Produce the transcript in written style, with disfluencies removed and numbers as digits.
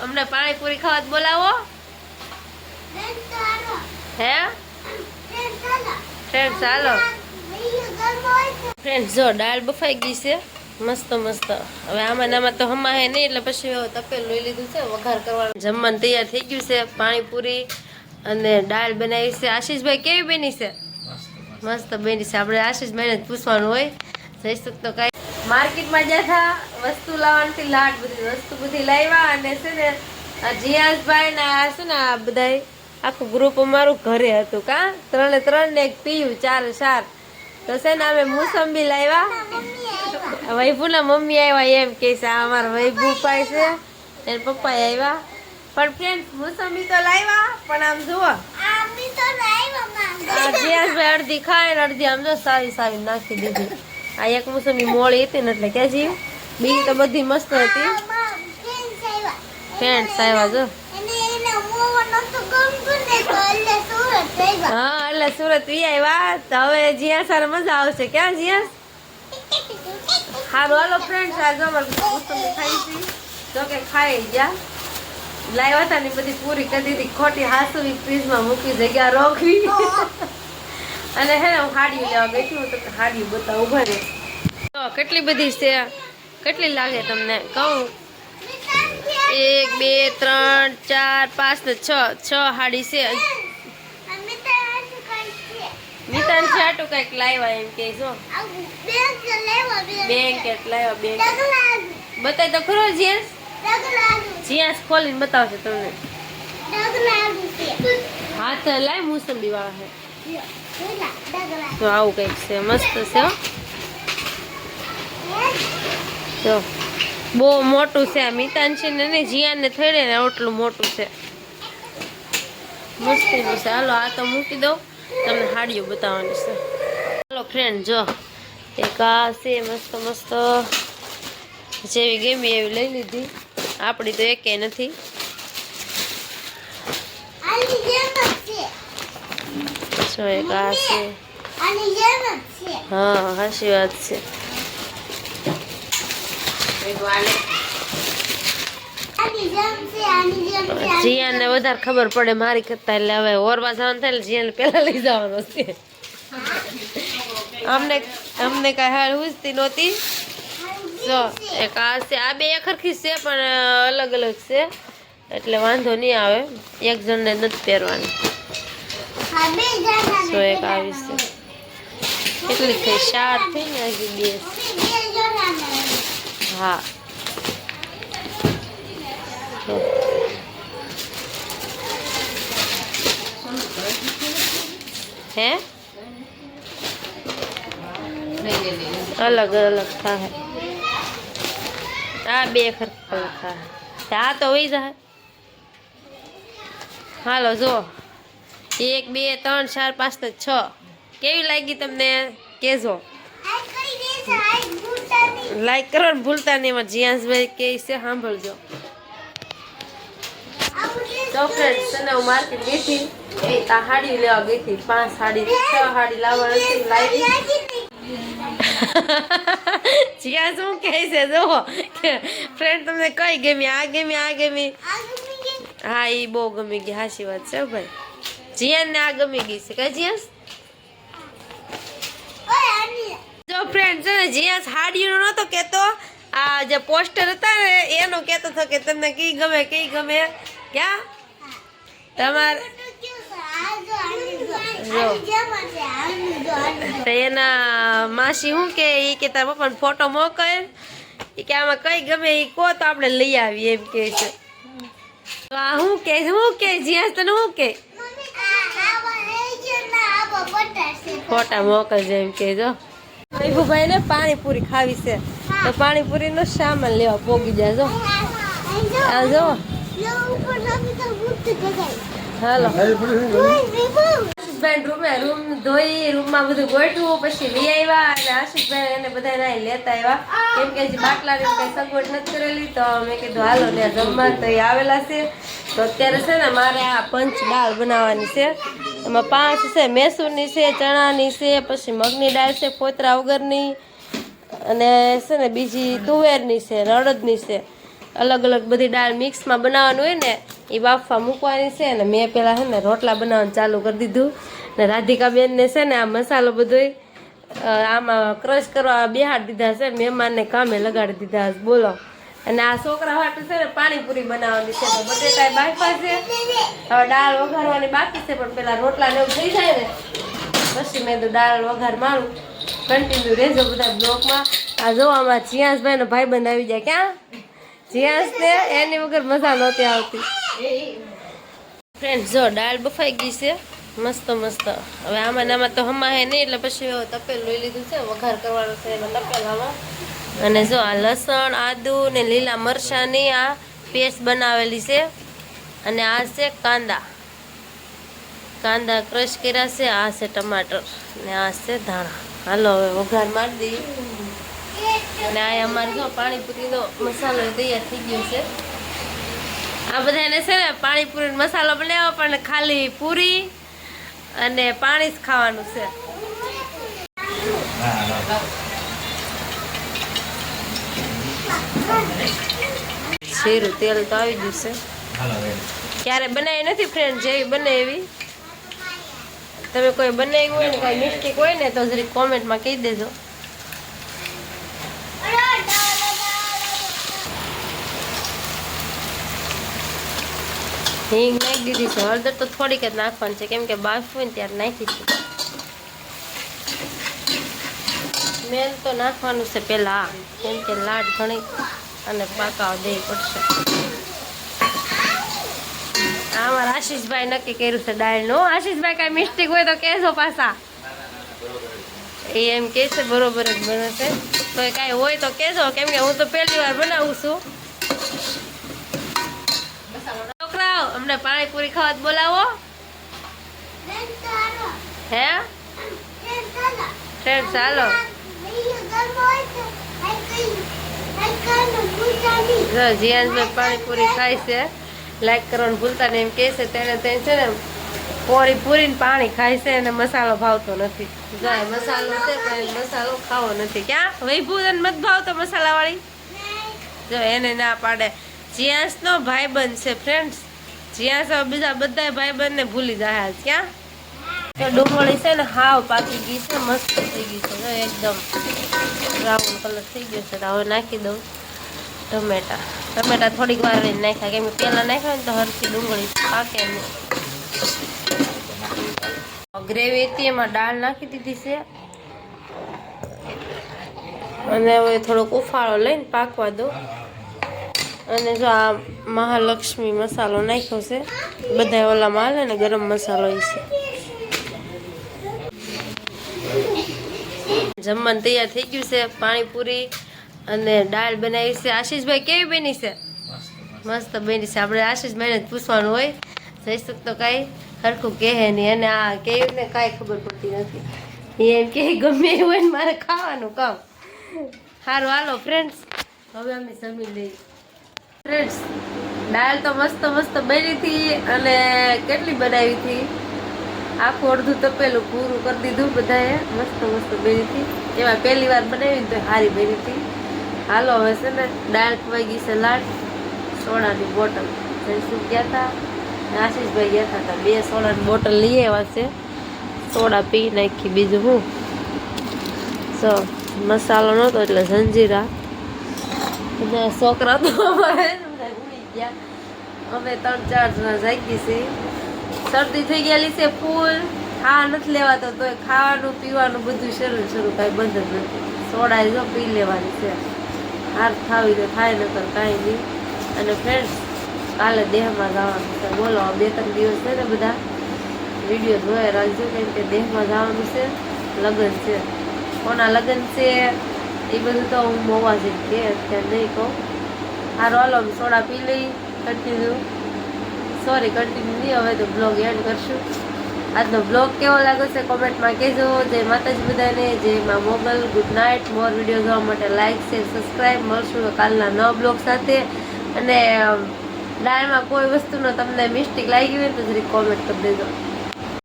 અમને પાણીપુરી ખાવા બોલાવો હે ફ્રેન્ડ ચાલો ફ્રેન્ડ જો દાળ બફાઈ ગઈ છે મસ્ત મસ્ત હવે આમાં તો હમા હે નહીં એટલે પછી તપેલું લઈ લીધું છે વઘાર કરવાનું જમવાનું તૈયાર થઈ ગયું છે પાણીપુરી અને દાળ બનાવી છે આશીષભાઈ કેવી બની છે મસ્ત બની છે આપણે આશીષભાઈને જ પૂછવાનું હોય જઈશું તો કાંઈ માર્કેટમાં ગયા હતા વસ્તુ લાવવાની લાટ બધી વસ્તુ બધી લાવ્યા અને છે ને જીયાસભાઈ ના છે ને આ બધા આખું ગ્રુપ અમારું ઘરે હતું કા 3 ને એક પીયું 4 તો છે ને અમે મોસંબી લાવ્યા વૈભુના મમ્મી આવ્યા એમ કે છે અમારા વૈભુ પાય છે એના પપ્પા આવ્યા પણ ફ્રેન્ડ મોસંબી તો લાવ્યા પણ આમ જુઓ જીયાસભાઈ અડધી ખાય ને અડધી આમ જો સાવી નાખી દીધી આ એક મોસંબી મોળી હતી ને એટલે કે જી બીજી તો બધી મસ્ત હતી ફ્રેન્ડ્સ આવ્યા જો હા એટલે સુરત વી આવ્યા તો હવે જીયા સારા મજા આવશે ક્યાં જીયા સારું હાલો ફ્રેન્ડ્સ આ જો મોસંબી ખાઈ હતી જો કે ખાઈ ગયા લાવ્યા હતા ને બધી પૂરી કરી દીધી ખોટી હાસુવી ફ્રીજમાં મૂકી જગ્યા રોકવી અને હે હું હાડીઓ લેવા બેઠી હું તો હાડીઓ બતાવું ઉભા રહે તો કેટલી બધી છે કેટલી લાગે તમને કહું 1 2 3 4 5 ને 6 હાડી છે મિતાન છાટું કઈક લાવ્યા એમ કે જો બેંકેટ લાવ્યા બેંકેટ બતાય તો ખરો જીયાસ ખોલીને બતાવશે તમને હા તો લાય મોસંબી વાળા છે તો આવું કઈક છે મસ્ત છે તો બહુ મોટું છે આ મિતાન છે ને જીયાને થઈને ને આટલું મોટું છે મસ્તીનું છે હાલો આ તો મૂકી દઉં તમને હાડીઓ બતાવવાની છે હાલો ફ્રેન્ડ જો એક આ છે મસ્ત મસ્ત જેવી ગમી એવી લઈ લીધી આપણી તો એકે નથી જો એક આ છે હા હાચી વાત છે જીયાને વધારે ખબર પડે મારી કરતા એટલે હવે ઓરવા જવાનું થાય એટલે જીયાને પેલા લઈ જવાનું છે અમને કઈ હાલ હુજતી નહોતી જો એક આ છે આ બે ખરખી છે પણ અલગ અલગ છે એટલે વાંધો નહીં આવે એક જણને નથી પહેરવાની જો એક આવી છે કેટલી થઈ 4 થઈ ને હજી 2 હા હે અલગ અલગ થાય આ બે ખરખા થાય આ તો હોય જાય હાલો જો 1 2 3 4 5 ને 6 કેવી લાગી તમને કેજો લાઈક કરવાનું ભૂલતા નહીં એમાં જીયાસભાઈ કે છે સાંભળજો તો ફ્રેન્ડ્સ તને હું માર્કેટ ગઈ હતી આ હાડી લેવા ગઈ હતી 5 હાડી 6 હાડી લાવવાની લાવી જીયા શું કહે છે જો ફ્રેન્ડ તમને કઈ ગમી આ ગમી હા એ બહુ ગમી ગઈ હાચી વાત છે ભાઈ જીયાને આ ગમી ગઈ છે કઈ જીયાસ જો ફ્રેન્ડ છે ને જીયાસ હાડીનો નતો કેતો આ જે પોસ્ટર હતા ને એનો કેતો હતો કે તમને કઈ ગમે ક્યાં તમારે એના માસી શું કે ઈ કે તારા પપ્પાને ફોટો મોકલ ઈ કે આમાં કઈ ગમે ઈ કહો તો આપણે લઈ આવીએ એમ કે છે તો આ શું કે જીયાસ તને શું કે ફોટા મોકલજે એમ કે જો વૈભુભાઈ ને પાણીપુરી ખાવી છે તો પાણીપુરી નો સામાન લેવા પોગી જાય જો આ જો હાલો આશીષભાઈ રૂમ ધોઈ રૂમમાં બધું ગોઠવું પછી લઈ આવ્યા અને આશીષભાઈ એને બધા લેતા આવ્યા કેમ કે હજી બાટલાની કઈ સગવડ નથી કરેલી તો મેં કીધું હાલો ને જમવા તો એ આવેલા છે તો અત્યારે છે ને મારે આ પંચ દાળ બનાવવાની છે એમાં 5 છે મેસૂરની છે ચણાની છે પછી મગની દાળ છે ફોતરા વગરની અને છે ને બીજી તુવેરની છે અડદની છે અલગ અલગ બધી દાળ મિક્સમાં બનાવવાનું હોય ને એ બાફવા મૂકવાની છે. ને મેં પહેલાં છે ને રોટલા બનાવવાનું ચાલુ કરી દીધું. ને રાધિકાબેનને છે ને આ મસાલો બધો આમાં ક્રશ કરવા બેહાડી દીધા છે. મહેમાનને કામે લગાડી દીધા છે બોલો. અને આ છોકરા હાટું છે ને પાણીપુરી બનાવવાની છે. તો બટેટા બાફા છે, હવે દાળ વઘારવાની બાકી છે. પણ પેલા રોટલા ને એવું થઈ જાય ને પછી મેં તો દાળ વઘાર મારું. કન્ટિન્યુ રહેજો બધા બ્લોકમાં. આ જો આમાં જીયાસભાઈનો ભાઈબંધ આવી જાય. ક્યાં જીયાસ ને એની વગર મજા નહોતી આવતી. ફ્રેન્ડ જો દાળ બફાઈ ગઈ છે મસ્ત મસ્ત. હવે આમાં તો હમા હે નહીં એટલે પછી તપેલું લઈ લીધું છે. વઘાર કરવાનું છે એમાં તપેલામાં. અને જો આ લસણ, આદુ ને લીલા મરચાંની આ પેસ્ટ બનાવેલી છે. અને આ છે કાંદા ક્રશ કર્યા છે. આ છે ટમાટર ને આ છે ધાણા. હાલો હવે વઘાર મારી દઈએ. અને આ અમારે જો પાણીપુરીનો મસાલો તૈયાર થઈ ગયો છે. આ બધાને છે ને પાણીપુરીનો મસાલો બનાવ્યો પણ ખાલી પૂરી અને પાણી જ ખાવાનું છે. શેરું તેલ તો આવી ગયું છે. ક્યારે બનાવી નથી ફ્રેન્ડ, જેવી બને એવી. તમે કોઈ બનાવ્યું હોય ને કઈ મિસ્ટેક હોય ને તો જરી કોમેન્ટમાં કહી દેજો. હિંગ નાખી દીધી છે. હળદર તો થોડીક જ નાખવાની છે કેમ કે બાફવું હોય ને ત્યારે નાખી છે. મેન તો નાખવાનું છે પેલા કેમ કે લાડ ઘણી અને પાકાવા દેવી પડશે. આમાં આશીષભાઈ નક્કી કર્યું છે દાળનું. આશીષભાઈ કઈ મિસ્ટેક હોય તો કહેજો પાછા. એ એમ કે છે બરોબર જ બને છે. તો કાંઈ હોય તો કહેજો કેમ કે હું તો પહેલી વાર બનાવું છું. છોકરાઓ અમને પાણીપુરી ખાવા બોલાવો. હે ફ્રેન્ડ ચાલો. જીયાનભાઈ પાણીપુરી ખાય છે. લાઈક કરવાનું ભૂલતા ને એમ કહે છે. તેને છે ને પોરી પૂરીને પાણી ખાય છે અને મસાલો ભાવતો નથી. જાય મસાલો છે પણ મસાલો ખાવો નથી. ક્યાં વૈભૂ મત ભાવતો મસાલાવાળી જો એને ના પાડે. જીયાસનો ભાઈબંધ છે ફ્રેન્ડ્સ. જીયાસ બીજા બધા ભાઈબંધને ભૂલી જાય. ક્યાં તો ડુંગળી છે ને હાવ પાકી ગઈ છે, મસ્ત થઈ ગઈ છે એકદમ બ્રાઉન કલર થઈ ગયો છે. હવે નાખી દઉં ટમેટા થોડીક વાર લઈને નાખ્યા કેમ કે પહેલાં નાખ્યા ને તો હરખી ડુંગળી પાકે નહીં. ગ્રેવી હતી એમાં દાળ નાખી દીધી છે અને હવે થોડોક ઉફાળો લઈને પાકવા દો. અને જો આ મહાલક્ષ્મી મસાલો નાખ્યો છે. બધા ઓલામાં હાલે ને ગરમ મસાલો છે. જમવાનું તૈયાર થઈ ગયું છે. પાણીપુરી અને દાળ બનાવી છે. આશીષભાઈ કેવી બની છે? મસ્ત બની છે. આપણે આશીષભાઈને જ પૂછવાનું હોય. જઈશું તો કાંઈ સરખું કહે નહીં. અને આ કેવું ને કાંઈ ખબર પડતી નથી. એમ કે ગમે એવું હોય ને મારે ખાવાનું કામ. સારું હાલો ફ્રેન્ડ્સ હવે અમે જમી લઈએ. ફ્રેન્ડ્સ દાળ તો મસ્ત મસ્ત બની હતી. અને કેટલી બનાવી હતી આખું અડધું તપેલું પૂરું કરી દીધું બધાએ. મસ્ત મસ્ત બની હતી. એમાં પહેલી વાર બનાવી તો સારી બની હતી. હાલો હવે છે ને દાળ ખવાઈ ગઈ છે. લાડ સોડાની બોટલ જઈશું ગયા હતા. આશીષભાઈ ગયા હતા. 2 સોડાની બોટલ લઈ આવ્યા છે. સોડા પી નાખી. બીજું હું સો મસાલો નહોતો એટલે જંજીરા. બધા છોકરા તો અમારે ઉડી ગયા. અમે 3-4 જણા જાગી છીએ. શરદી થઈ ગયેલી છે ફૂલ. હા નથી લેવાતો તો ખાવાનું પીવાનું બધું શરૂ કાંઈ બંધ જ નથી. સોડા જો પી લેવાની છે. હાર થાવી તો થાય નકર કાંઈ નહીં. અને ફ્રેન્ડ્સ કાલે દેહમાં જવાનું છે. બોલો 2-3 દિવસ છે ને બધા વિડીયો જોયા રાખજો કેમ કે દેહમાં જવાનું છે. લગ્ન છે. કોના લગ્ન છે એ બધું તો હું મોવા જ કે અત્યારે નહીં કહું. હારો હાલો અમે સોડા પી લઈ. કન્ટિન્યુ નહીં હવે તો બ્લોગ એન્ડ કરશું. આજનો બ્લોગ કેવો લાગ્યો છે કોમેન્ટમાં કહેજો. જય માતાજી બધાને. જય માં Mogal. Good night. More video જોવા માટે લાઇક શેર સબસ્ક્રાઈબ. મળશું કાલના નવા બ્લોગ સાથે. અને દાળમાં કોઈ વસ્તુનો તમને મિસ્ટેક લાગી હોય તો જરી કોમેન્ટ કરી દેજો.